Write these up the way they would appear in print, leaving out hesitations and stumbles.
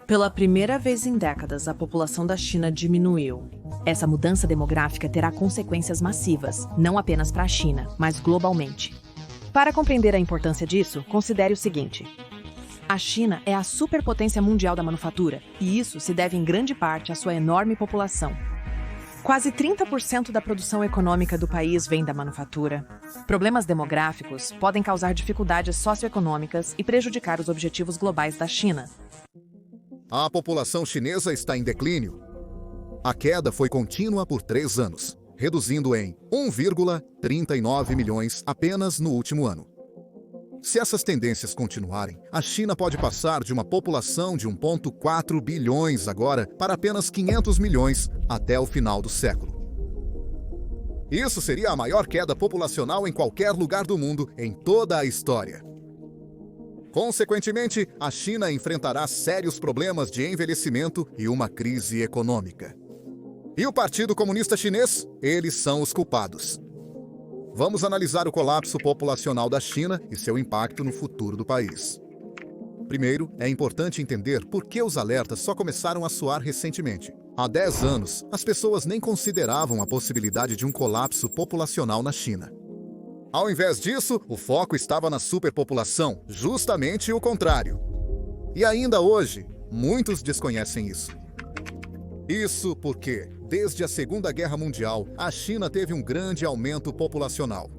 Pela primeira vez em décadas, a população da China diminuiu. Essa mudança demográfica terá consequências massivas, não apenas para a China, mas globalmente. Para compreender a importância disso, considere o seguinte: a China é a superpotência mundial da manufatura, e isso se deve em grande parte à sua enorme população. Quase 30% da produção econômica do país vem da manufatura. Problemas demográficos podem causar dificuldades socioeconômicas e prejudicar os objetivos globais da China. A população chinesa está em declínio. A queda foi contínua por 3 anos, reduzindo em 1,39 milhões apenas no último ano. Se essas tendências continuarem, a China pode passar de uma população de 1,4 bilhões agora para apenas 500 milhões até o final do século. Isso seria a maior queda populacional em qualquer lugar do mundo em toda a história. Consequentemente, a China enfrentará sérios problemas de envelhecimento e uma crise econômica. E o Partido Comunista Chinês? Eles são os culpados. Vamos analisar o colapso populacional da China e seu impacto no futuro do país. Primeiro, é importante entender por que os alertas só começaram a soar recentemente. Há 10 anos, as pessoas nem consideravam a possibilidade de um colapso populacional na China. Ao invés disso, o foco estava na superpopulação, justamente o contrário. E ainda hoje, muitos desconhecem isso. Isso porque, desde a Segunda Guerra Mundial, a China teve um grande aumento populacional.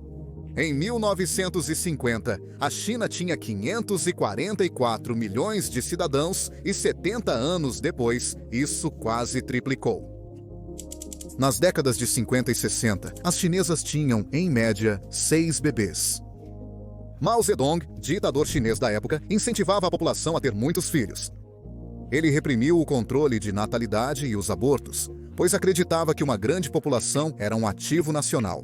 Em 1950, a China tinha 544 milhões de cidadãos e 70 anos depois, isso quase triplicou. Nas décadas de 50 e 60, as chinesas tinham, em média, 6 bebês. Mao Zedong, ditador chinês da época, incentivava a população a ter muitos filhos. Ele reprimiu o controle de natalidade e os abortos, pois acreditava que uma grande população era um ativo nacional.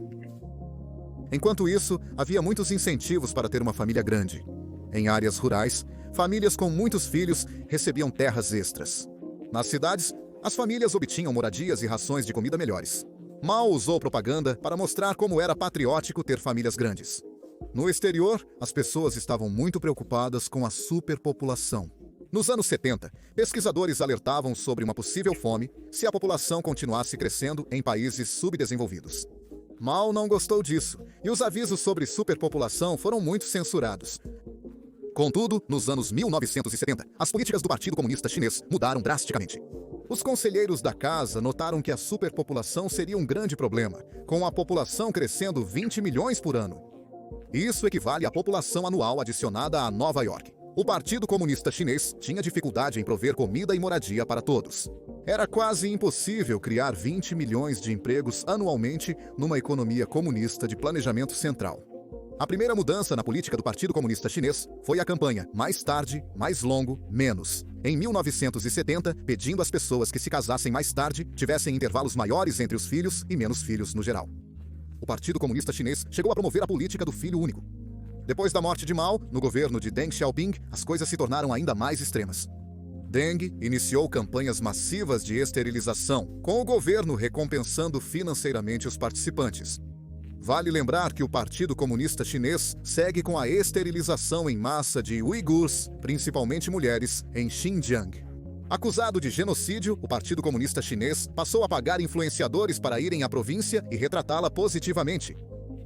Enquanto isso, havia muitos incentivos para ter uma família grande. Em áreas rurais, famílias com muitos filhos recebiam terras extras. Nas cidades, as famílias obtinham moradias e rações de comida melhores. Mao usou propaganda para mostrar como era patriótico ter famílias grandes. No exterior, as pessoas estavam muito preocupadas com a superpopulação. Nos anos 70, pesquisadores alertavam sobre uma possível fome se a população continuasse crescendo em países subdesenvolvidos. Mao não gostou disso, e os avisos sobre superpopulação foram muito censurados. Contudo, nos anos 1970, as políticas do Partido Comunista Chinês mudaram drasticamente. Os conselheiros da casa notaram que a superpopulação seria um grande problema, com a população crescendo 20 milhões por ano. Isso equivale à população anual adicionada a Nova York. O Partido Comunista Chinês tinha dificuldade em prover comida e moradia para todos. Era quase impossível criar 20 milhões de empregos anualmente numa economia comunista de planejamento central. A primeira mudança na política do Partido Comunista Chinês foi a campanha Mais Tarde, Mais Longo, Menos. Em 1970, pedindo às pessoas que se casassem mais tarde, tivessem intervalos maiores entre os filhos e menos filhos no geral. O Partido Comunista Chinês chegou a promover a política do filho único. Depois da morte de Mao, no governo de Deng Xiaoping, as coisas se tornaram ainda mais extremas. Deng iniciou campanhas massivas de esterilização, com o governo recompensando financeiramente os participantes. Vale lembrar que o Partido Comunista Chinês segue com a esterilização em massa de uigures, principalmente mulheres, em Xinjiang. Acusado de genocídio, o Partido Comunista Chinês passou a pagar influenciadores para irem à província e retratá-la positivamente.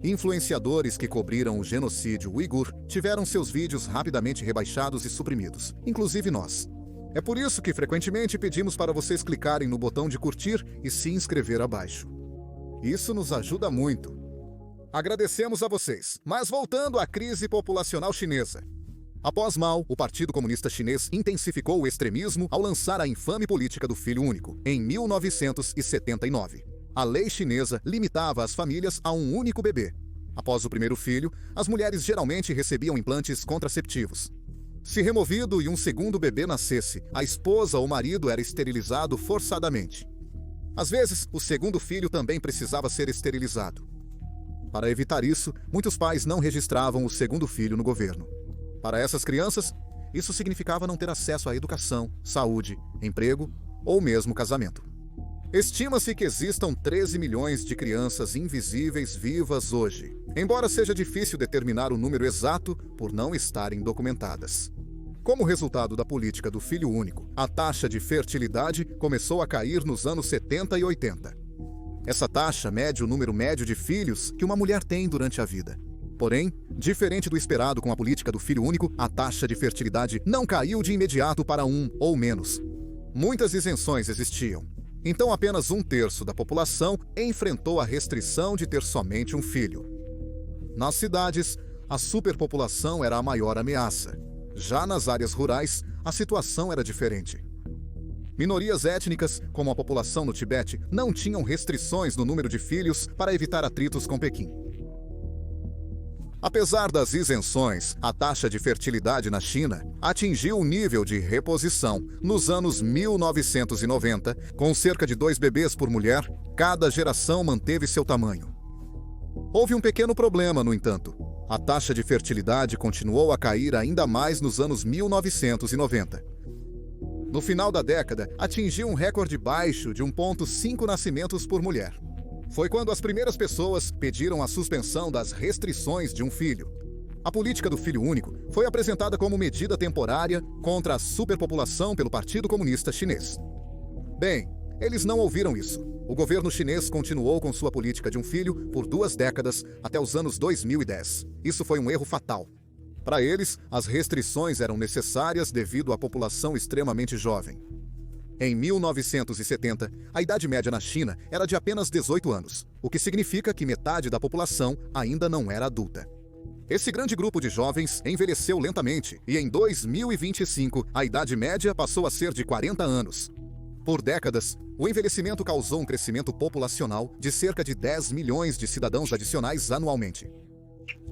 Influenciadores que cobriram o genocídio uigur tiveram seus vídeos rapidamente rebaixados e suprimidos, inclusive nós. É por isso que frequentemente pedimos para vocês clicarem no botão de curtir e se inscrever abaixo. Isso nos ajuda muito. Agradecemos a vocês, mas voltando à crise populacional chinesa. Após Mao, o Partido Comunista Chinês intensificou o extremismo ao lançar a infame política do filho único, em 1979. A lei chinesa limitava as famílias a um único bebê. Após o primeiro filho, as mulheres geralmente recebiam implantes contraceptivos. Se removido e um segundo bebê nascesse, a esposa ou marido era esterilizado forçadamente. Às vezes, o segundo filho também precisava ser esterilizado. Para evitar isso, muitos pais não registravam o segundo filho no governo. Para essas crianças, isso significava não ter acesso à educação, saúde, emprego ou mesmo casamento. Estima-se que existam 13 milhões de crianças invisíveis vivas hoje, embora seja difícil determinar o número exato por não estarem documentadas. Como resultado da política do filho único, a taxa de fertilidade começou a cair nos anos 70 e 80. Essa taxa mede o número médio de filhos que uma mulher tem durante a vida. Porém, diferente do esperado com a política do filho único, a taxa de fertilidade não caiu de imediato para 1 ou menos. Muitas isenções existiam. Então, apenas 1/3 da população enfrentou a restrição de ter somente um filho. Nas cidades, a superpopulação era a maior ameaça. Já nas áreas rurais, a situação era diferente. Minorias étnicas, como a população no Tibete, não tinham restrições no número de filhos para evitar atritos com Pequim. Apesar das isenções, a taxa de fertilidade na China atingiu o nível de reposição nos anos 1990, com cerca de 2 bebês por mulher, cada geração manteve seu tamanho. Houve um pequeno problema, no entanto. A taxa de fertilidade continuou a cair ainda mais nos anos 1990. No final da década, atingiu um recorde baixo de 1,5 nascimentos por mulher. Foi quando as primeiras pessoas pediram a suspensão das restrições de um filho. A política do filho único foi apresentada como medida temporária contra a superpopulação pelo Partido Comunista Chinês. Bem, eles não ouviram isso. O governo chinês continuou com sua política de um filho por 2 décadas até os anos 2010. Isso foi um erro fatal. Para eles, as restrições eram necessárias devido à população extremamente jovem. Em 1970, a idade média na China era de apenas 18 anos, o que significa que metade da população ainda não era adulta. Esse grande grupo de jovens envelheceu lentamente e em 2025 a idade média passou a ser de 40 anos. Por décadas, o envelhecimento causou um crescimento populacional de cerca de 10 milhões de cidadãos adicionais anualmente.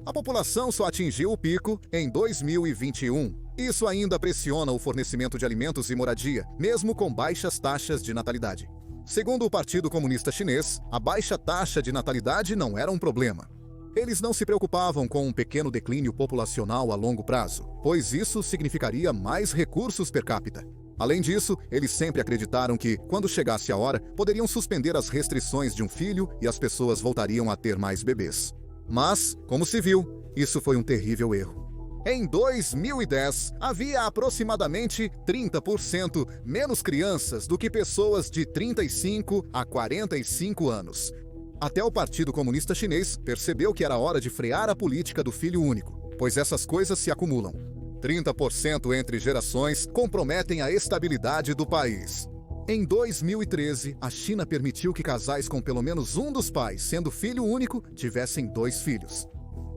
A população só atingiu o pico em 2021. Isso ainda pressiona o fornecimento de alimentos e moradia, mesmo com baixas taxas de natalidade. Segundo o Partido Comunista Chinês, a baixa taxa de natalidade não era um problema. Eles não se preocupavam com um pequeno declínio populacional a longo prazo, pois isso significaria mais recursos per capita. Além disso, eles sempre acreditaram que, quando chegasse a hora, poderiam suspender as restrições de um filho e as pessoas voltariam a ter mais bebês. Mas, como se viu, isso foi um terrível erro. Em 2010, havia aproximadamente 30% menos crianças do que pessoas de 35 a 45 anos. Até o Partido Comunista Chinês percebeu que era hora de frear a política do filho único, pois essas coisas se acumulam. 30% entre gerações comprometem a estabilidade do país. Em 2013, a China permitiu que casais com pelo menos um dos pais, sendo filho único, tivessem 2 filhos.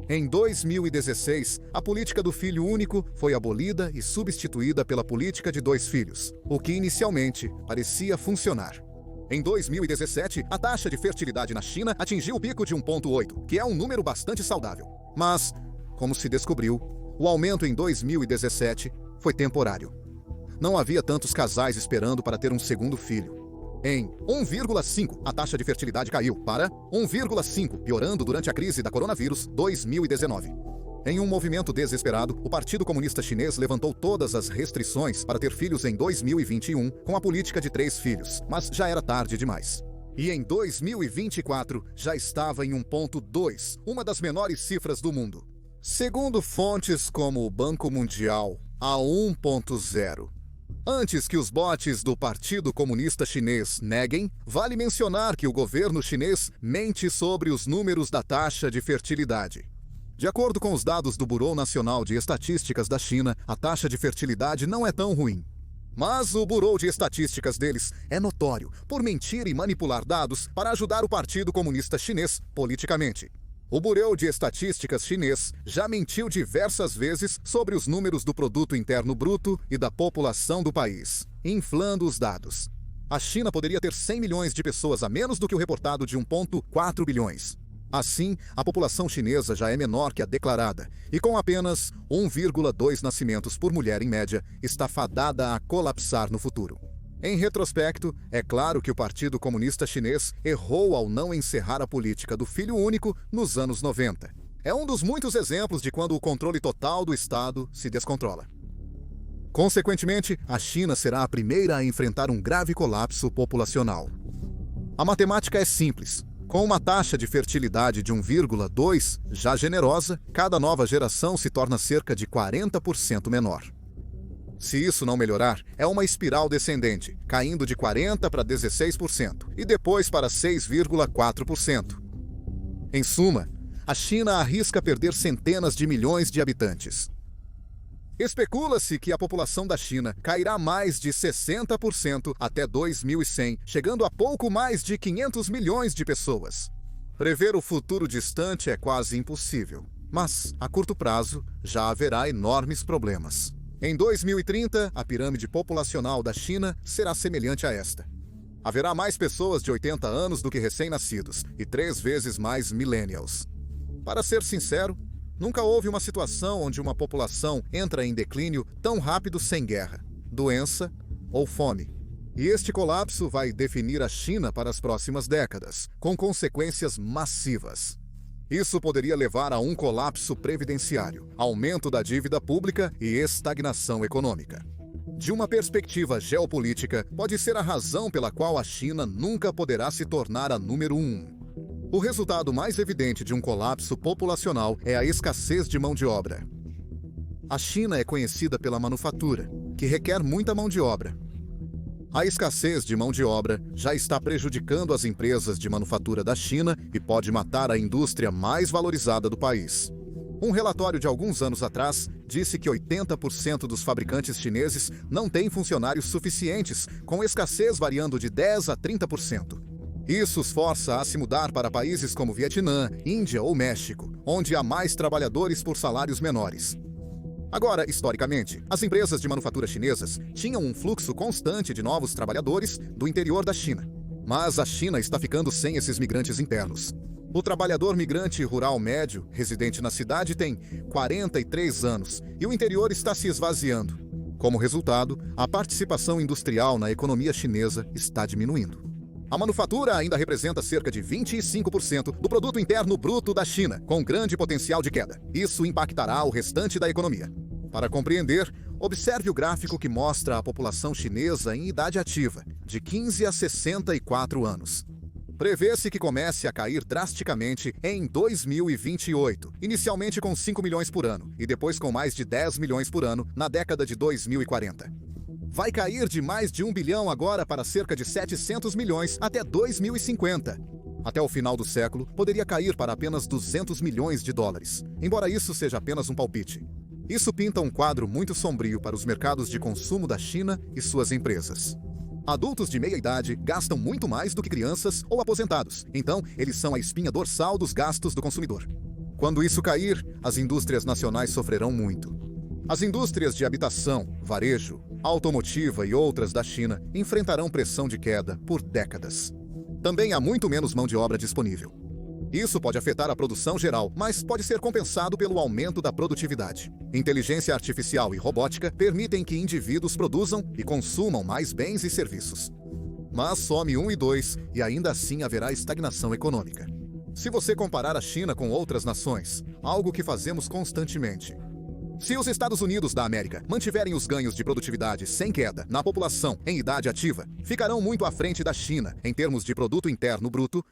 Em 2016, a política do filho único foi abolida e substituída pela política de 2 filhos, o que inicialmente parecia funcionar. Em 2017, a taxa de fertilidade na China atingiu o pico de 1,8, que é um número bastante saudável. Mas, como se descobriu, o aumento em 2017 foi temporário. Não havia tantos casais esperando para ter um segundo filho. Em 1,5, a taxa de fertilidade caiu para 1,5, piorando durante a crise da coronavírus 2019. Em um movimento desesperado, o Partido Comunista Chinês levantou todas as restrições para ter filhos em 2021 com a política de 3 filhos, mas já era tarde demais. E em 2024 já estava em 1,2, uma das menores cifras do mundo. Segundo fontes como o Banco Mundial, a 1,0. Antes que os bots do Partido Comunista Chinês neguem, vale mencionar que o governo chinês mente sobre os números da taxa de fertilidade. De acordo com os dados do Bureau Nacional de Estatísticas da China, a taxa de fertilidade não é tão ruim. Mas o Bureau de Estatísticas deles é notório por mentir e manipular dados para ajudar o Partido Comunista Chinês politicamente. O Bureau de Estatísticas chinês já mentiu diversas vezes sobre os números do Produto Interno Bruto e da população do país, inflando os dados. A China poderia ter 100 milhões de pessoas a menos do que o reportado de 1,4 bilhões. Assim, a população chinesa já é menor que a declarada, e com apenas 1,2 nascimentos por mulher em média, está fadada a colapsar no futuro. Em retrospecto, é claro que o Partido Comunista Chinês errou ao não encerrar a política do filho único nos anos 90. É um dos muitos exemplos de quando o controle total do Estado se descontrola. Consequentemente, a China será a primeira a enfrentar um grave colapso populacional. A matemática é simples. Com uma taxa de fertilidade de 1,2, já generosa, cada nova geração se torna cerca de 40% menor. Se isso não melhorar, é uma espiral descendente, caindo de 40% para 16% e depois para 6,4%. Em suma, a China arrisca perder centenas de milhões de habitantes. Especula-se que a população da China cairá mais de 60% até 2100, chegando a pouco mais de 500 milhões de pessoas. Prever o futuro distante é quase impossível, mas, a curto prazo, já haverá enormes problemas. Em 2030, a pirâmide populacional da China será semelhante a esta. Haverá mais pessoas de 80 anos do que recém-nascidos e 3 vezes mais millennials. Para ser sincero, nunca houve uma situação onde uma população entra em declínio tão rápido sem guerra, doença ou fome. E este colapso vai definir a China para as próximas décadas, com consequências massivas. Isso poderia levar a um colapso previdenciário, aumento da dívida pública e estagnação econômica. De uma perspectiva geopolítica, pode ser a razão pela qual a China nunca poderá se tornar a número 1. O resultado mais evidente de um colapso populacional é a escassez de mão de obra. A China é conhecida pela manufatura, que requer muita mão de obra. A escassez de mão de obra já está prejudicando as empresas de manufatura da China e pode matar a indústria mais valorizada do país. Um relatório de alguns anos atrás disse que 80% dos fabricantes chineses não têm funcionários suficientes, com escassez variando de 10% a 30%. Isso os força a se mudar para países como Vietnã, Índia ou México, onde há mais trabalhadores por salários menores. Agora, historicamente, as empresas de manufatura chinesas tinham um fluxo constante de novos trabalhadores do interior da China. Mas a China está ficando sem esses migrantes internos. O trabalhador migrante rural médio, residente na cidade, tem 43 anos e o interior está se esvaziando. Como resultado, a participação industrial na economia chinesa está diminuindo. A manufatura ainda representa cerca de 25% do produto interno bruto da China, com grande potencial de queda. Isso impactará o restante da economia. Para compreender, observe o gráfico que mostra a população chinesa em idade ativa, de 15 a 64 anos. Prevê-se que comece a cair drasticamente em 2028, inicialmente com 5 milhões por ano e depois com mais de 10 milhões por ano na década de 2040. Vai cair de mais de 1 bilhão agora para cerca de 700 milhões até 2050. Até o final do século, poderia cair para apenas 200 milhões de dólares, embora isso seja apenas um palpite. Isso pinta um quadro muito sombrio para os mercados de consumo da China e suas empresas. Adultos de meia idade gastam muito mais do que crianças ou aposentados, então eles são a espinha dorsal dos gastos do consumidor. Quando isso cair, as indústrias nacionais sofrerão muito. As indústrias de habitação, varejo, automotiva e outras da China enfrentarão pressão de queda por décadas. Também há muito menos mão de obra disponível. Isso pode afetar a produção geral, mas pode ser compensado pelo aumento da produtividade. Inteligência artificial e robótica permitem que indivíduos produzam e consumam mais bens e serviços. Mas some 1 e 2 e ainda assim haverá estagnação econômica. Se você comparar a China com outras nações, algo que fazemos constantemente, se os Estados Unidos da América mantiverem os ganhos de produtividade sem queda na população em idade ativa, ficarão muito à frente da China em termos de produto interno bruto.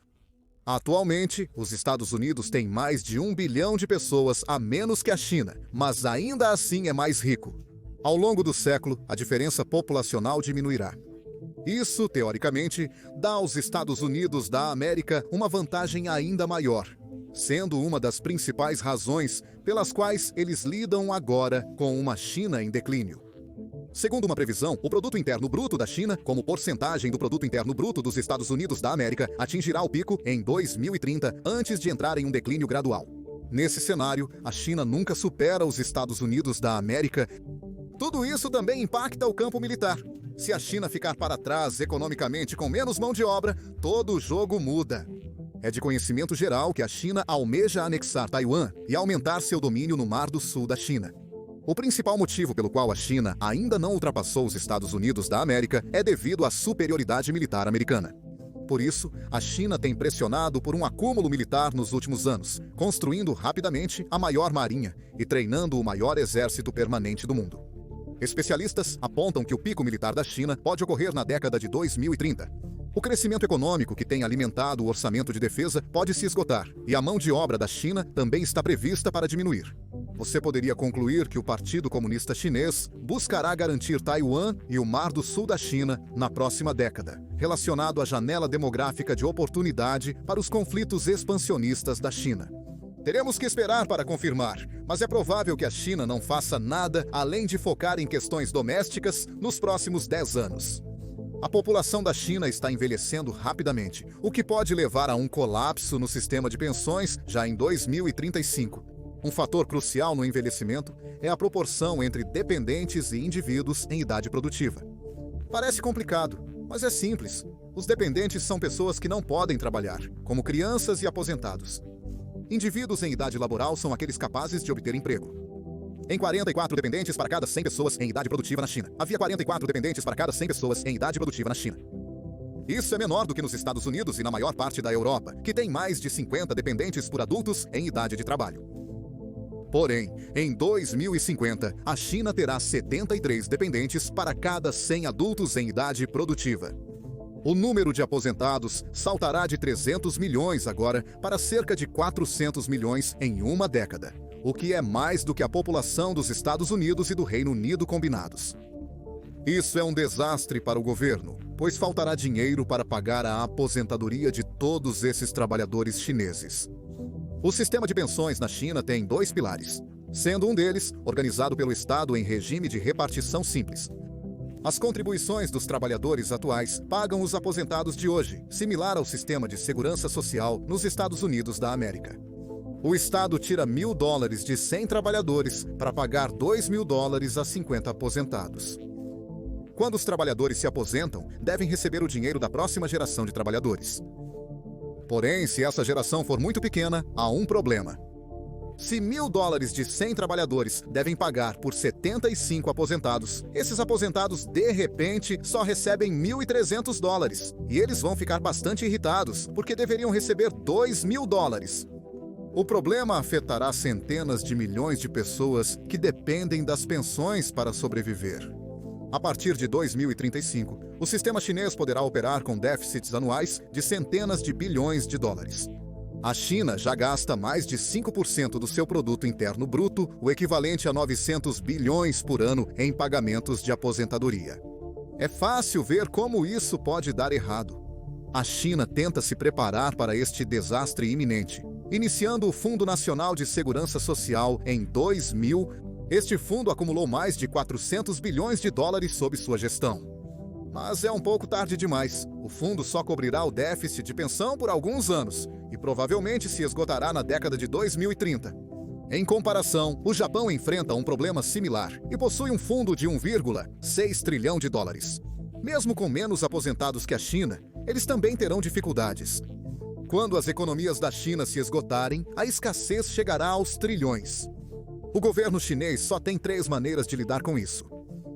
Atualmente, os Estados Unidos têm mais de 1 bilhão de pessoas a menos que a China, mas ainda assim é mais rico. Ao longo do século, a diferença populacional diminuirá. Isso, teoricamente, dá aos Estados Unidos da América uma vantagem ainda maior, sendo uma das principais razões pelas quais eles lidam agora com uma China em declínio. Segundo uma previsão, o produto interno bruto da China, como porcentagem do produto interno bruto dos Estados Unidos da América, atingirá o pico em 2030, antes de entrar em um declínio gradual. Nesse cenário, a China nunca supera os Estados Unidos da América. Tudo isso também impacta o campo militar. Se a China ficar para trás economicamente com menos mão de obra, todo o jogo muda. É de conhecimento geral que a China almeja anexar Taiwan e aumentar seu domínio no Mar do Sul da China. O principal motivo pelo qual a China ainda não ultrapassou os Estados Unidos da América é devido à superioridade militar americana. Por isso, a China tem pressionado por um acúmulo militar nos últimos anos, construindo rapidamente a maior marinha e treinando o maior exército permanente do mundo. Especialistas apontam que o pico militar da China pode ocorrer na década de 2030. O crescimento econômico que tem alimentado o orçamento de defesa pode se esgotar, e a mão de obra da China também está prevista para diminuir. você poderia concluir que o Partido Comunista Chinês buscará garantir Taiwan e o Mar do Sul da China na próxima década, relacionado à janela demográfica de oportunidade para os conflitos expansionistas da China. Teremos que esperar para confirmar, mas é provável que a China não faça nada além de focar em questões domésticas nos próximos 10 anos. A população da China está envelhecendo rapidamente, o que pode levar a um colapso no sistema de pensões já em 2035. Um fator crucial no envelhecimento é a proporção entre dependentes e indivíduos em idade produtiva. Parece complicado, mas é simples. Os dependentes são pessoas que não podem trabalhar, como crianças e aposentados. Indivíduos em idade laboral são aqueles capazes de obter emprego. Em 44 dependentes para cada 100 pessoas em idade produtiva na China. Havia 44 dependentes para cada 100 pessoas em idade produtiva na China. Isso é menor do que nos Estados Unidos e na maior parte da Europa, que tem mais de 50 dependentes por adultos em idade de trabalho. Porém, em 2050, a China terá 73 dependentes para cada 100 adultos em idade produtiva. O número de aposentados saltará de 300 milhões agora para cerca de 400 milhões em uma década, o que é mais do que a população dos Estados Unidos e do Reino Unido combinados. Isso é um desastre para o governo, pois faltará dinheiro para pagar a aposentadoria de todos esses trabalhadores chineses. O sistema de pensões na China tem 2 pilares, sendo um deles organizado pelo Estado em regime de repartição simples. As contribuições dos trabalhadores atuais pagam os aposentados de hoje, similar ao sistema de segurança social nos Estados Unidos da América. O Estado tira $1.000 de 100 trabalhadores para pagar $2.000 a 50 aposentados. Quando os trabalhadores se aposentam, devem receber o dinheiro da próxima geração de trabalhadores. Porém, se essa geração for muito pequena, há um problema. Se $1.000 de 100 trabalhadores devem pagar por 75 aposentados, esses aposentados, de repente, só recebem $1.300. E eles vão ficar bastante irritados, porque deveriam receber $2.000. O problema afetará centenas de milhões de pessoas que dependem das pensões para sobreviver. A partir de 2035, o sistema chinês poderá operar com déficits anuais de centenas de bilhões de dólares. A China já gasta mais de 5% do seu produto interno bruto, o equivalente a 900 bilhões por ano em pagamentos de aposentadoria. É fácil ver como isso pode dar errado. A China tenta se preparar para este desastre iminente, iniciando o Fundo Nacional de Segurança Social em 2000. Este fundo acumulou mais de 400 bilhões de dólares sob sua gestão. Mas é um pouco tarde demais. O fundo só cobrirá o déficit de pensão por alguns anos e provavelmente se esgotará na década de 2030. Em comparação, o Japão enfrenta um problema similar e possui um fundo de 1,6 trilhão de dólares. Mesmo com menos aposentados que a China, eles também terão dificuldades. Quando as economias da China se esgotarem, a escassez chegará aos trilhões. O governo chinês só tem 3 maneiras de lidar com isso.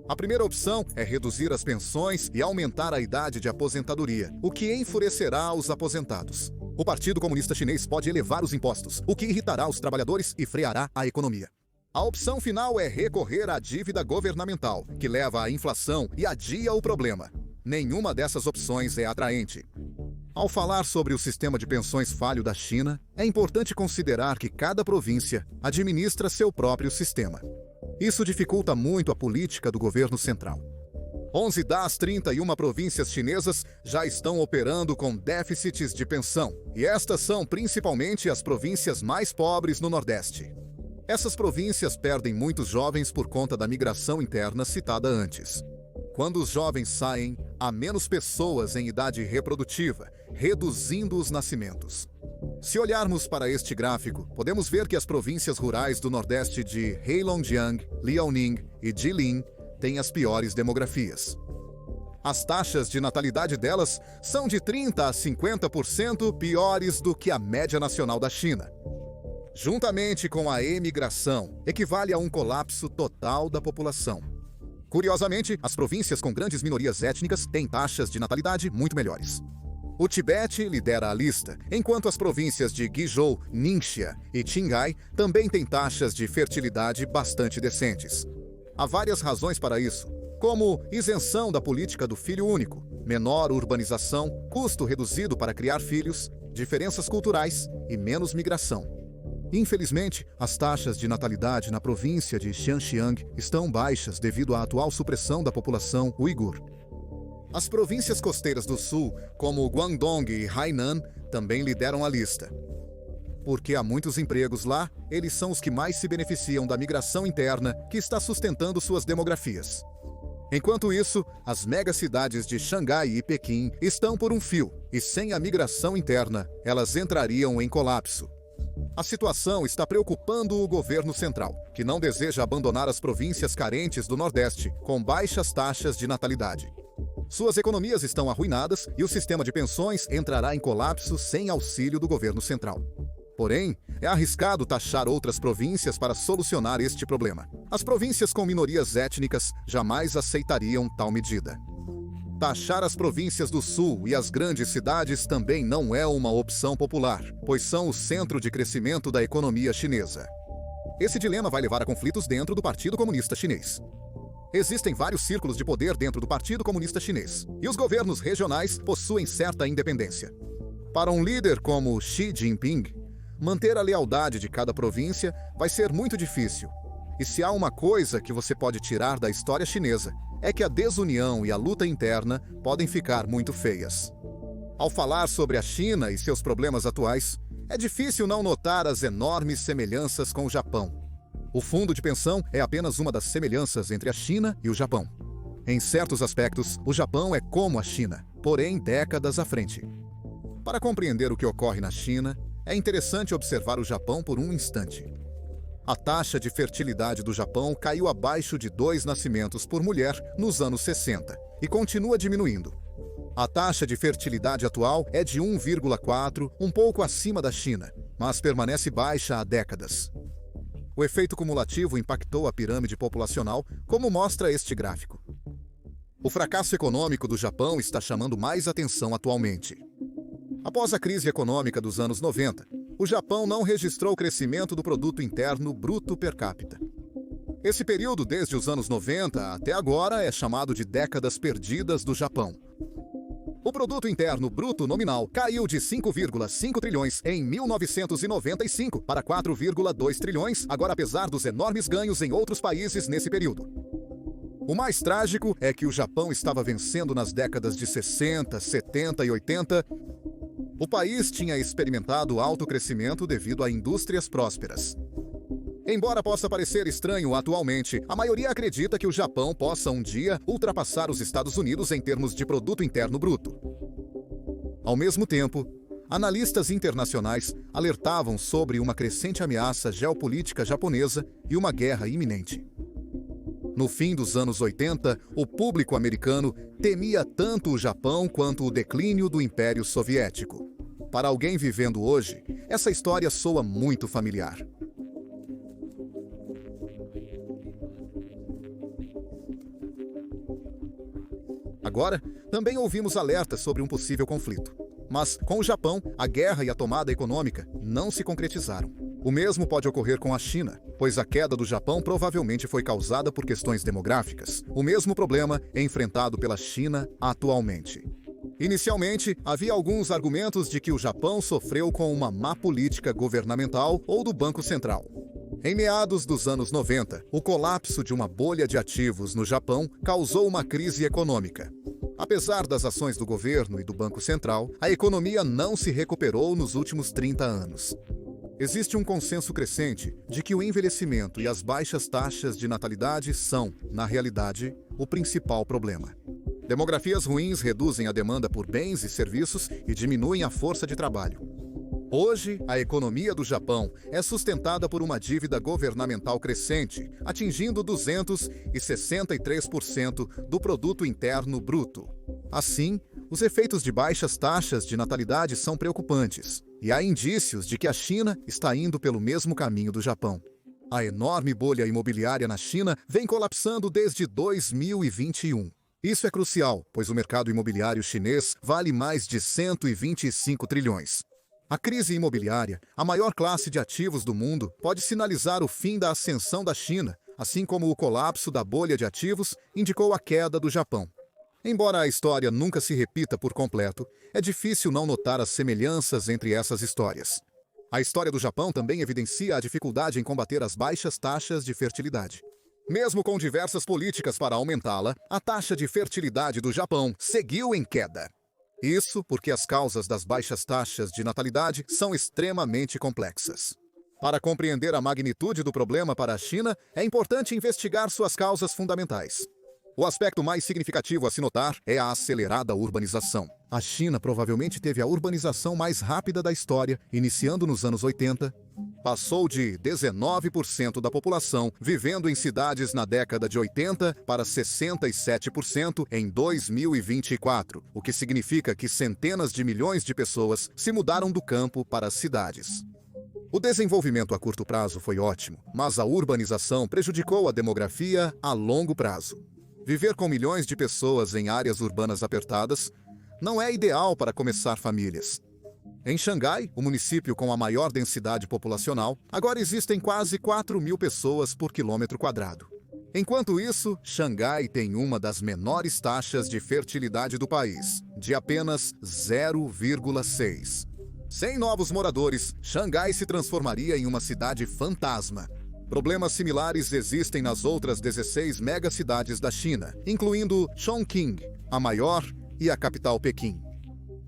A primeira opção é reduzir as pensões e aumentar a idade de aposentadoria, o que enfurecerá os aposentados. O Partido Comunista Chinês pode elevar os impostos, o que irritará os trabalhadores e freará a economia. A opção final é recorrer à dívida governamental, que leva à inflação e adia o problema. Nenhuma dessas opções é atraente. Ao falar sobre o sistema de pensões falho da China, é importante considerar que cada província administra seu próprio sistema. Isso dificulta muito a política do governo central. 11 das 31 províncias chinesas já estão operando com déficits de pensão, e estas são principalmente as províncias mais pobres no Nordeste. Essas províncias perdem muitos jovens por conta da migração interna citada antes. Quando os jovens saem, há menos pessoas em idade reprodutiva, reduzindo os nascimentos. Se olharmos para este gráfico, podemos ver que as províncias rurais do Nordeste de Heilongjiang, Liaoning e Jilin têm as piores demografias. As taxas de natalidade delas são de 30% a 50% piores do que a média nacional da China. Juntamente com a emigração, equivale a um colapso total da população. Curiosamente, as províncias com grandes minorias étnicas têm taxas de natalidade muito melhores. O Tibete lidera a lista, enquanto as províncias de Guizhou, Ningxia e Qinghai também têm taxas de fertilidade bastante decentes. Há várias razões para isso, como isenção da política do filho único, menor urbanização, custo reduzido para criar filhos, diferenças culturais e menos migração. Infelizmente, as taxas de natalidade na província de Xinjiang estão baixas devido à atual supressão da população uigur. As províncias costeiras do sul, como Guangdong e Hainan, também lideram a lista. Porque há muitos empregos lá, eles são os que mais se beneficiam da migração interna que está sustentando suas demografias. Enquanto isso, as megacidades de Xangai e Pequim estão por um fio, e sem a migração interna, elas entrariam em colapso. A situação está preocupando o governo central, que não deseja abandonar as províncias carentes do Nordeste, com baixas taxas de natalidade. Suas economias estão arruinadas e o sistema de pensões entrará em colapso sem auxílio do governo central. Porém, é arriscado taxar outras províncias para solucionar este problema. As províncias com minorias étnicas jamais aceitariam tal medida. Taxar as províncias do sul e as grandes cidades também não é uma opção popular, pois são o centro de crescimento da economia chinesa. Esse dilema vai levar a conflitos dentro do Partido Comunista Chinês. Existem vários círculos de poder dentro do Partido Comunista Chinês, e os governos regionais possuem certa independência. Para um líder como Xi Jinping, manter a lealdade de cada província vai ser muito difícil. E se há uma coisa que você pode tirar da história chinesa, é que a desunião e a luta interna podem ficar muito feias. Ao falar sobre a China e seus problemas atuais, é difícil não notar as enormes semelhanças com o Japão. O fundo de pensão é apenas uma das semelhanças entre a China e o Japão. Em certos aspectos, o Japão é como a China, porém décadas à frente. Para compreender o que ocorre na China, é interessante observar o Japão por um instante. A taxa de fertilidade do Japão caiu abaixo de 2 nascimentos por mulher nos anos 60 e continua diminuindo. A taxa de fertilidade atual é de 1,4, um pouco acima da China, mas permanece baixa há décadas. O efeito cumulativo impactou a pirâmide populacional, como mostra este gráfico. O fracasso econômico do Japão está chamando mais atenção atualmente. Após a crise econômica dos anos 90, o Japão não registrou crescimento do produto interno bruto per capita. Esse período, desde os anos 90 até agora, é chamado de décadas perdidas do Japão. O produto interno bruto nominal caiu de 5,5 trilhões em 1995 para 4,2 trilhões, agora apesar dos enormes ganhos em outros países nesse período. O mais trágico é que o Japão estava vencendo nas décadas de 60, 70 e 80. O país tinha experimentado alto crescimento devido a indústrias prósperas. Embora possa parecer estranho atualmente, a maioria acredita que o Japão possa um dia ultrapassar os Estados Unidos em termos de produto interno bruto. Ao mesmo tempo, analistas internacionais alertavam sobre uma crescente ameaça geopolítica japonesa e uma guerra iminente. No fim dos anos 80, o público americano temia tanto o Japão quanto o declínio do Império Soviético. Para alguém vivendo hoje, essa história soa muito familiar. Agora, também ouvimos alertas sobre um possível conflito. Mas, com o Japão, a guerra e a tomada econômica não se concretizaram. O mesmo pode ocorrer com a China, pois a queda do Japão provavelmente foi causada por questões demográficas. O mesmo problema é enfrentado pela China atualmente. Inicialmente, havia alguns argumentos de que o Japão sofreu com uma má política governamental ou do Banco Central. Em meados dos anos 90, o colapso de uma bolha de ativos no Japão causou uma crise econômica. Apesar das ações do governo e do Banco Central, a economia não se recuperou nos últimos 30 anos. Existe um consenso crescente de que o envelhecimento e as baixas taxas de natalidade são, na realidade, o principal problema. Demografias ruins reduzem a demanda por bens e serviços e diminuem a força de trabalho. Hoje, a economia do Japão é sustentada por uma dívida governamental crescente, atingindo 263% do produto interno bruto. Assim, os efeitos de baixas taxas de natalidade são preocupantes, e há indícios de que a China está indo pelo mesmo caminho do Japão. A enorme bolha imobiliária na China vem colapsando desde 2021. Isso é crucial, pois o mercado imobiliário chinês vale mais de 125 trilhões. A crise imobiliária, a maior classe de ativos do mundo, pode sinalizar o fim da ascensão da China, assim como o colapso da bolha de ativos indicou a queda do Japão. Embora a história nunca se repita por completo, é difícil não notar as semelhanças entre essas histórias. A história do Japão também evidencia a dificuldade em combater as baixas taxas de fertilidade. Mesmo com diversas políticas para aumentá-la, a taxa de fertilidade do Japão seguiu em queda. Isso porque as causas das baixas taxas de natalidade são extremamente complexas. Para compreender a magnitude do problema para a China, é importante investigar suas causas fundamentais. O aspecto mais significativo a se notar é a acelerada urbanização. A China provavelmente teve a urbanização mais rápida da história, iniciando nos anos 80. Passou de 19% da população vivendo em cidades na década de 80 para 67% em 2024, o que significa que centenas de milhões de pessoas se mudaram do campo para as cidades. O desenvolvimento a curto prazo foi ótimo, mas a urbanização prejudicou a demografia a longo prazo. Viver com milhões de pessoas em áreas urbanas apertadas não é ideal para começar famílias. Em Xangai, o município com a maior densidade populacional, agora existem quase 4.000 pessoas por quilômetro quadrado. Enquanto isso, Xangai tem uma das menores taxas de fertilidade do país, de apenas 0,6. Sem novos moradores, Xangai se transformaria em uma cidade fantasma. Problemas similares existem nas outras 16 megacidades da China, incluindo Chongqing, a maior, e a capital Pequim.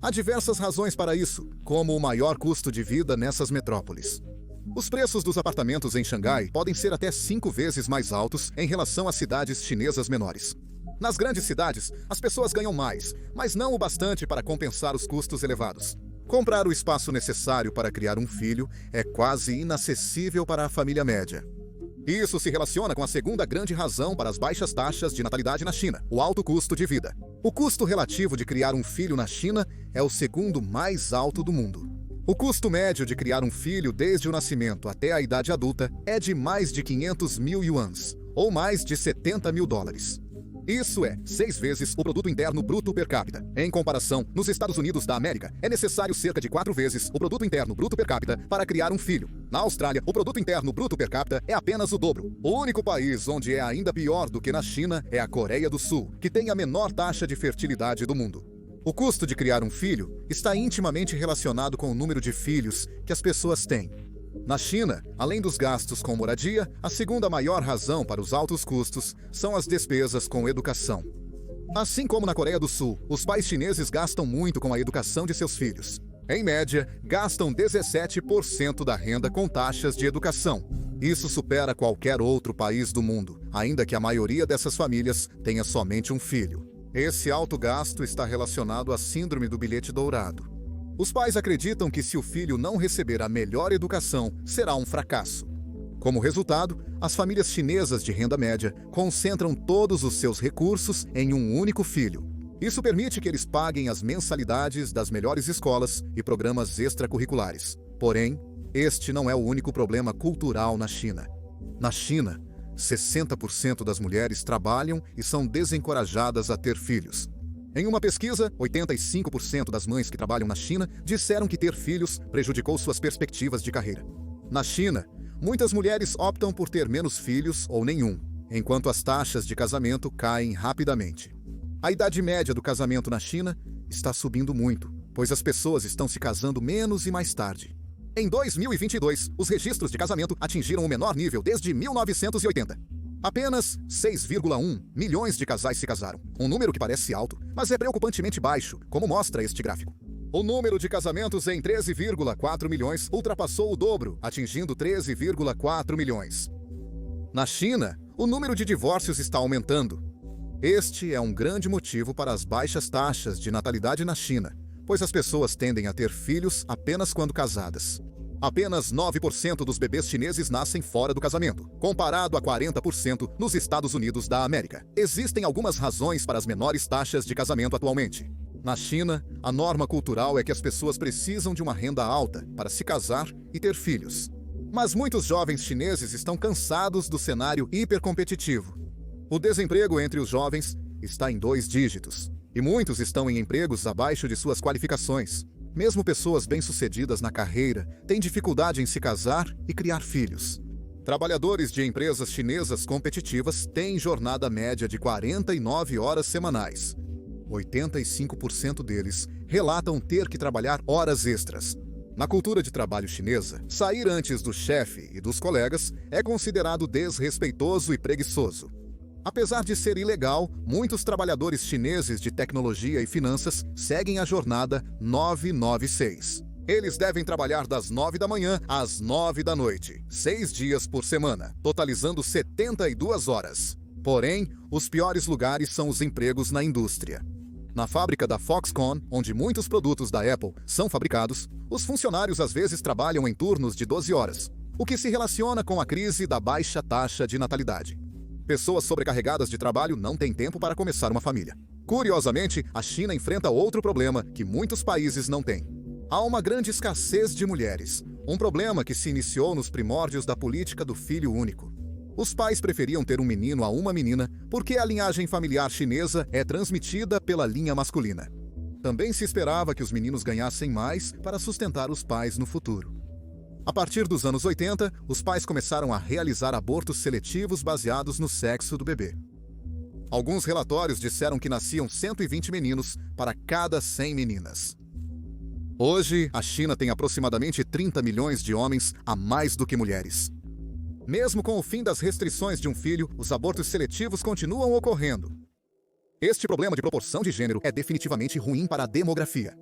Há diversas razões para isso, como o maior custo de vida nessas metrópoles. Os preços dos apartamentos em Xangai podem ser até 5 vezes mais altos em relação às cidades chinesas menores. Nas grandes cidades, as pessoas ganham mais, mas não o bastante para compensar os custos elevados. Comprar o espaço necessário para criar um filho é quase inacessível para a família média. Isso se relaciona com a segunda grande razão para as baixas taxas de natalidade na China, o alto custo de vida. O custo relativo de criar um filho na China é o segundo mais alto do mundo. O custo médio de criar um filho desde o nascimento até a idade adulta é de mais de 500 mil yuans, ou mais de 70 mil dólares. Isso é 6 vezes o produto interno bruto per capita. Em comparação, nos Estados Unidos da América, é necessário cerca de 4 vezes o produto interno bruto per capita para criar um filho. Na Austrália, o produto interno bruto per capita é apenas o dobro. O único país onde é ainda pior do que na China é a Coreia do Sul, que tem a menor taxa de fertilidade do mundo. O custo de criar um filho está intimamente relacionado com o número de filhos que as pessoas têm. Na China, além dos gastos com moradia, a segunda maior razão para os altos custos são as despesas com educação. Assim como na Coreia do Sul, os pais chineses gastam muito com a educação de seus filhos. Em média, gastam 17% da renda com taxas de educação. Isso supera qualquer outro país do mundo, ainda que a maioria dessas famílias tenha somente um filho. Esse alto gasto está relacionado à síndrome do bilhete dourado. Os pais acreditam que se o filho não receber a melhor educação, será um fracasso. Como resultado, as famílias chinesas de renda média concentram todos os seus recursos em um único filho. Isso permite que eles paguem as mensalidades das melhores escolas e programas extracurriculares. Porém, este não é o único problema cultural na China. Na China, 60% das mulheres trabalham e são desencorajadas a ter filhos. Em uma pesquisa, 85% das mães que trabalham na China disseram que ter filhos prejudicou suas perspectivas de carreira. Na China, muitas mulheres optam por ter menos filhos ou nenhum, enquanto as taxas de casamento caem rapidamente. A idade média do casamento na China está subindo muito, pois as pessoas estão se casando menos e mais tarde. Em 2022, os registros de casamento atingiram o menor nível desde 1980. Apenas 6,1 milhões de casais se casaram, um número que parece alto, mas é preocupantemente baixo, como mostra este gráfico. O número de casamentos em 13,4 milhões ultrapassou o dobro, atingindo 13,4 milhões. Na China, o número de divórcios está aumentando. Este é um grande motivo para as baixas taxas de natalidade na China, pois as pessoas tendem a ter filhos apenas quando casadas. Apenas 9% dos bebês chineses nascem fora do casamento, comparado a 40% nos Estados Unidos da América. Existem algumas razões para as menores taxas de casamento atualmente. Na China, a norma cultural é que as pessoas precisam de uma renda alta para se casar e ter filhos. Mas muitos jovens chineses estão cansados do cenário hipercompetitivo. O desemprego entre os jovens está em 2 dígitos, e muitos estão em empregos abaixo de suas qualificações. Mesmo pessoas bem-sucedidas na carreira têm dificuldade em se casar e criar filhos. Trabalhadores de empresas chinesas competitivas têm jornada média de 49 horas semanais. 85% deles relatam ter que trabalhar horas extras. Na cultura de trabalho chinesa, sair antes do chefe e dos colegas é considerado desrespeitoso e preguiçoso. Apesar de ser ilegal, muitos trabalhadores chineses de tecnologia e finanças seguem a jornada 996. Eles devem trabalhar das 9 da manhã às 9 da noite, 6 dias por semana, totalizando 72 horas. Porém, os piores lugares são os empregos na indústria. Na fábrica da Foxconn, onde muitos produtos da Apple são fabricados, os funcionários às vezes trabalham em turnos de 12 horas, o que se relaciona com a crise da baixa taxa de natalidade. Pessoas sobrecarregadas de trabalho não têm tempo para começar uma família. Curiosamente, a China enfrenta outro problema que muitos países não têm. Há uma grande escassez de mulheres, um problema que se iniciou nos primórdios da política do filho único. Os pais preferiam ter um menino a uma menina porque a linhagem familiar chinesa é transmitida pela linha masculina. Também se esperava que os meninos ganhassem mais para sustentar os pais no futuro. A partir dos anos 80, os pais começaram a realizar abortos seletivos baseados no sexo do bebê. Alguns relatórios disseram que nasciam 120 meninos para cada 100 meninas. Hoje, a China tem aproximadamente 30 milhões de homens a mais do que mulheres. Mesmo com o fim das restrições de um filho, os abortos seletivos continuam ocorrendo. Este problema de proporção de gênero é definitivamente ruim para a demografia.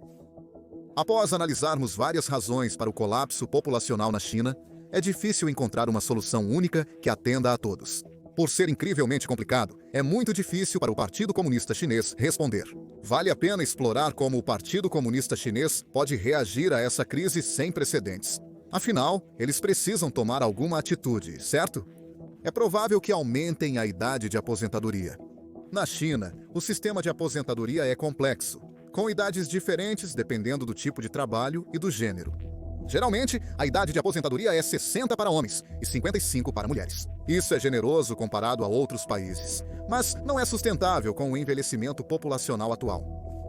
Após analisarmos várias razões para o colapso populacional na China, é difícil encontrar uma solução única que atenda a todos. Por ser incrivelmente complicado, é muito difícil para o Partido Comunista Chinês responder. Vale a pena explorar como o Partido Comunista Chinês pode reagir a essa crise sem precedentes. Afinal, eles precisam tomar alguma atitude, certo? É provável que aumentem a idade de aposentadoria. Na China, o sistema de aposentadoria é complexo, com idades diferentes dependendo do tipo de trabalho e do gênero. Geralmente, a idade de aposentadoria é 60 para homens e 55 para mulheres. Isso é generoso comparado a outros países, mas não é sustentável com o envelhecimento populacional atual.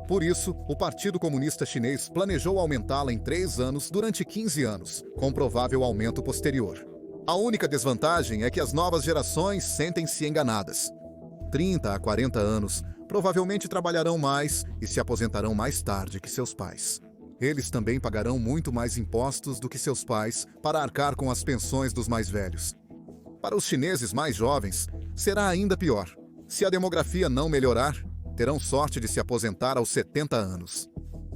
Por isso, o Partido Comunista Chinês planejou aumentá-la em 3 anos durante 15 anos, com provável aumento posterior. A única desvantagem é que as novas gerações sentem-se enganadas. 30 a 40 anos, provavelmente trabalharão mais e se aposentarão mais tarde que seus pais. Eles também pagarão muito mais impostos do que seus pais para arcar com as pensões dos mais velhos. Para os chineses mais jovens, será ainda pior. Se a demografia não melhorar, terão sorte de se aposentar aos 70 anos.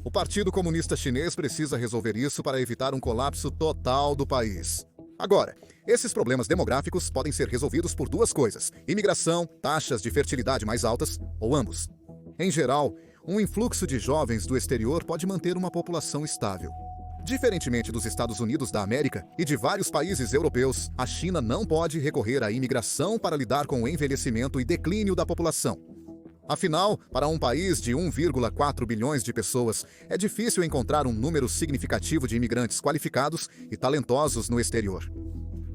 O Partido Comunista Chinês precisa resolver isso para evitar um colapso total do país. Agora, esses problemas demográficos podem ser resolvidos por duas coisas: imigração, taxas de fertilidade mais altas, ou ambos. Em geral, um influxo de jovens do exterior pode manter uma população estável. Diferentemente dos Estados Unidos da América e de vários países europeus, a China não pode recorrer à imigração para lidar com o envelhecimento e declínio da população. Afinal, para um país de 1,4 bilhões de pessoas, é difícil encontrar um número significativo de imigrantes qualificados e talentosos no exterior.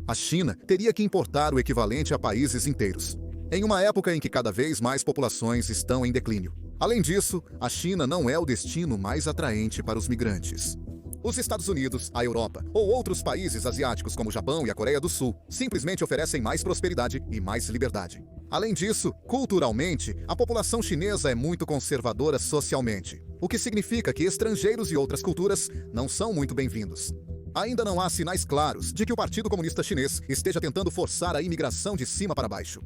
A China teria que importar o equivalente a países inteiros, em uma época em que cada vez mais populações estão em declínio. Além disso, a China não é o destino mais atraente para os migrantes. Os Estados Unidos, a Europa ou outros países asiáticos como o Japão e a Coreia do Sul simplesmente oferecem mais prosperidade e mais liberdade. Além disso, culturalmente, a população chinesa é muito conservadora socialmente, o que significa que estrangeiros e outras culturas não são muito bem-vindos. Ainda não há sinais claros de que o Partido Comunista Chinês esteja tentando forçar a imigração de cima para baixo.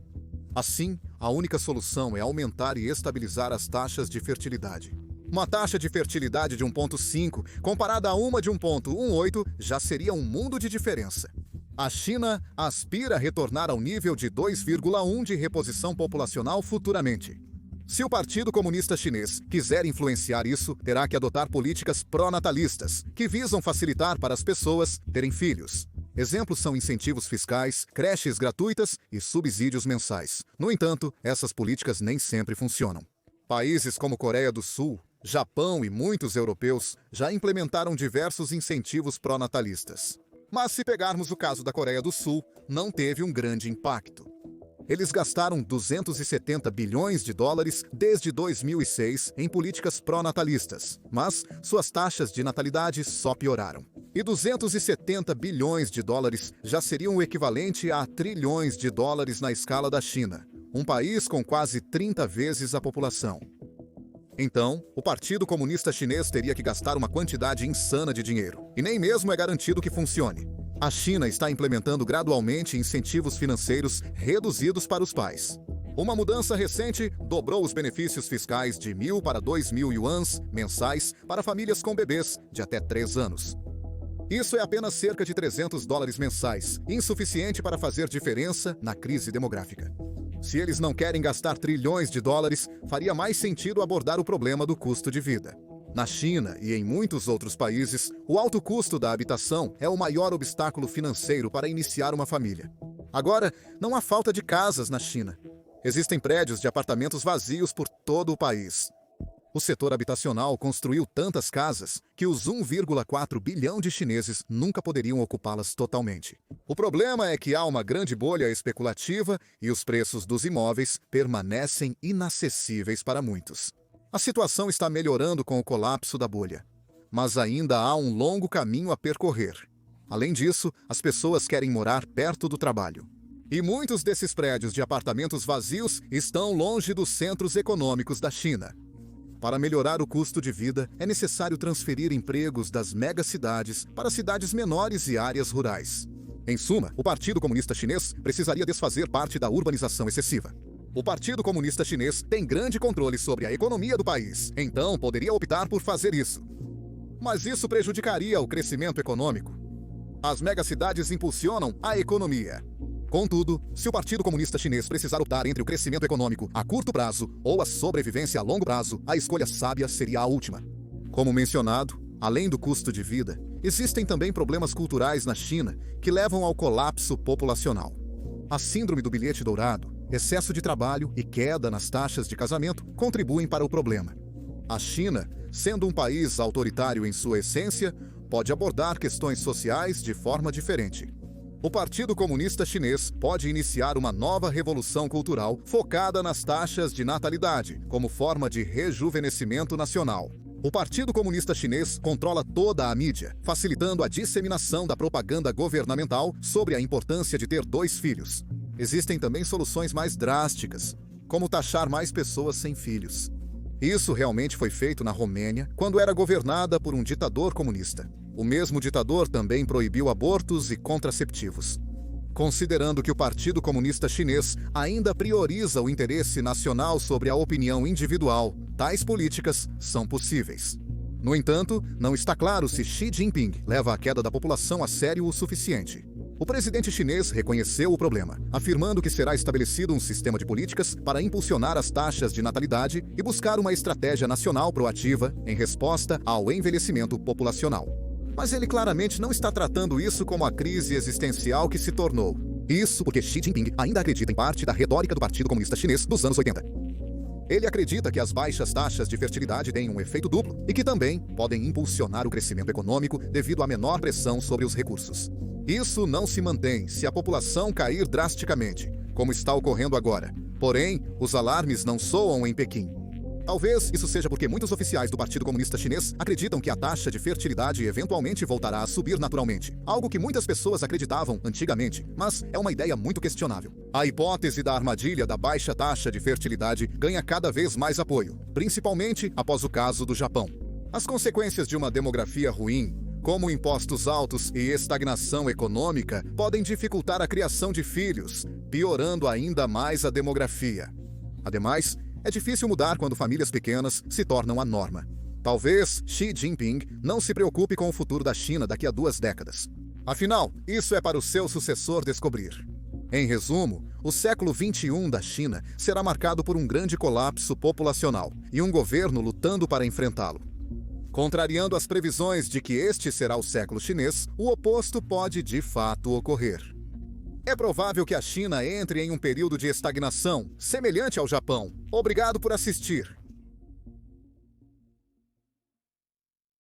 Assim, a única solução é aumentar e estabilizar as taxas de fertilidade. Uma taxa de fertilidade de 1,5 comparada a uma de 1,18 já seria um mundo de diferença. A China aspira a retornar ao nível de 2,1 de reposição populacional futuramente. Se o Partido Comunista Chinês quiser influenciar isso, terá que adotar políticas pró-natalistas, que visam facilitar para as pessoas terem filhos. Exemplos são incentivos fiscais, creches gratuitas e subsídios mensais. No entanto, essas políticas nem sempre funcionam. Países como Coreia do Sul, Japão e muitos europeus já implementaram diversos incentivos pró-natalistas. Mas se pegarmos o caso da Coreia do Sul, não teve um grande impacto. Eles gastaram 270 bilhões de dólares desde 2006 em políticas pró-natalistas, mas suas taxas de natalidade só pioraram. E 270 bilhões de dólares já seriam o equivalente a trilhões de dólares na escala da China, um país com quase 30 vezes a população. Então, o Partido Comunista Chinês teria que gastar uma quantidade insana de dinheiro. E nem mesmo é garantido que funcione. A China está implementando gradualmente incentivos financeiros reduzidos para os pais. Uma mudança recente dobrou os benefícios fiscais de 1.000 para 2.000 yuans mensais para famílias com bebês de até 3 anos. Isso é apenas cerca de $300 mensais, insuficiente para fazer diferença na crise demográfica. Se eles não querem gastar trilhões de dólares, faria mais sentido abordar o problema do custo de vida. Na China e em muitos outros países, o alto custo da habitação é o maior obstáculo financeiro para iniciar uma família. Agora, não há falta de casas na China. Existem prédios de apartamentos vazios por todo o país. O setor habitacional construiu tantas casas que os 1,4 bilhão de chineses nunca poderiam ocupá-las totalmente. O problema é que há uma grande bolha especulativa e os preços dos imóveis permanecem inacessíveis para muitos. A situação está melhorando com o colapso da bolha, mas ainda há um longo caminho a percorrer. Além disso, as pessoas querem morar perto do trabalho. E muitos desses prédios de apartamentos vazios estão longe dos centros econômicos da China. Para melhorar o custo de vida, é necessário transferir empregos das megacidades para cidades menores e áreas rurais. Em suma, o Partido Comunista Chinês precisaria desfazer parte da urbanização excessiva. O Partido Comunista Chinês tem grande controle sobre a economia do país, então poderia optar por fazer isso. Mas isso prejudicaria o crescimento econômico. As megacidades impulsionam a economia. Contudo, se o Partido Comunista Chinês precisar optar entre o crescimento econômico a curto prazo ou a sobrevivência a longo prazo, a escolha sábia seria a última. Como mencionado, além do custo de vida, existem também problemas culturais na China que levam ao colapso populacional. A síndrome do bilhete dourado, excesso de trabalho e queda nas taxas de casamento contribuem para o problema. A China, sendo um país autoritário em sua essência, pode abordar questões sociais de forma diferente. O Partido Comunista Chinês pode iniciar uma nova revolução cultural focada nas taxas de natalidade, como forma de rejuvenescimento nacional. O Partido Comunista Chinês controla toda a mídia, facilitando a disseminação da propaganda governamental sobre a importância de ter 2 filhos. Existem também soluções mais drásticas, como taxar mais pessoas sem filhos. Isso realmente foi feito na Romênia, quando era governada por um ditador comunista. O mesmo ditador também proibiu abortos e contraceptivos. Considerando que o Partido Comunista Chinês ainda prioriza o interesse nacional sobre a opinião individual, tais políticas são possíveis. No entanto, não está claro se Xi Jinping leva a queda da população a sério o suficiente. O presidente chinês reconheceu o problema, afirmando que será estabelecido um sistema de políticas para impulsionar as taxas de natalidade e buscar uma estratégia nacional proativa em resposta ao envelhecimento populacional. Mas ele claramente não está tratando isso como a crise existencial que se tornou. Isso porque Xi Jinping ainda acredita em parte da retórica do Partido Comunista Chinês dos anos 80. Ele acredita que as baixas taxas de fertilidade têm um efeito duplo e que também podem impulsionar o crescimento econômico devido à menor pressão sobre os recursos. Isso não se mantém se a população cair drasticamente, como está ocorrendo agora. Porém, os alarmes não soam em Pequim. Talvez isso seja porque muitos oficiais do Partido Comunista Chinês acreditam que a taxa de fertilidade eventualmente voltará a subir naturalmente, algo que muitas pessoas acreditavam antigamente, mas é uma ideia muito questionável. A hipótese da armadilha da baixa taxa de fertilidade ganha cada vez mais apoio, principalmente após o caso do Japão. As consequências de uma demografia ruim, como impostos altos e estagnação econômica, podem dificultar a criação de filhos, piorando ainda mais a demografia. Ademais, é difícil mudar quando famílias pequenas se tornam a norma. Talvez Xi Jinping não se preocupe com o futuro da China daqui a 2 décadas. Afinal, isso é para o seu sucessor descobrir. Em resumo, o século XXI da China será marcado por um grande colapso populacional e um governo lutando para enfrentá-lo. Contrariando as previsões de que este será o século chinês, o oposto pode de fato ocorrer. É provável que a China entre em um período de estagnação, semelhante ao Japão. Obrigado por assistir.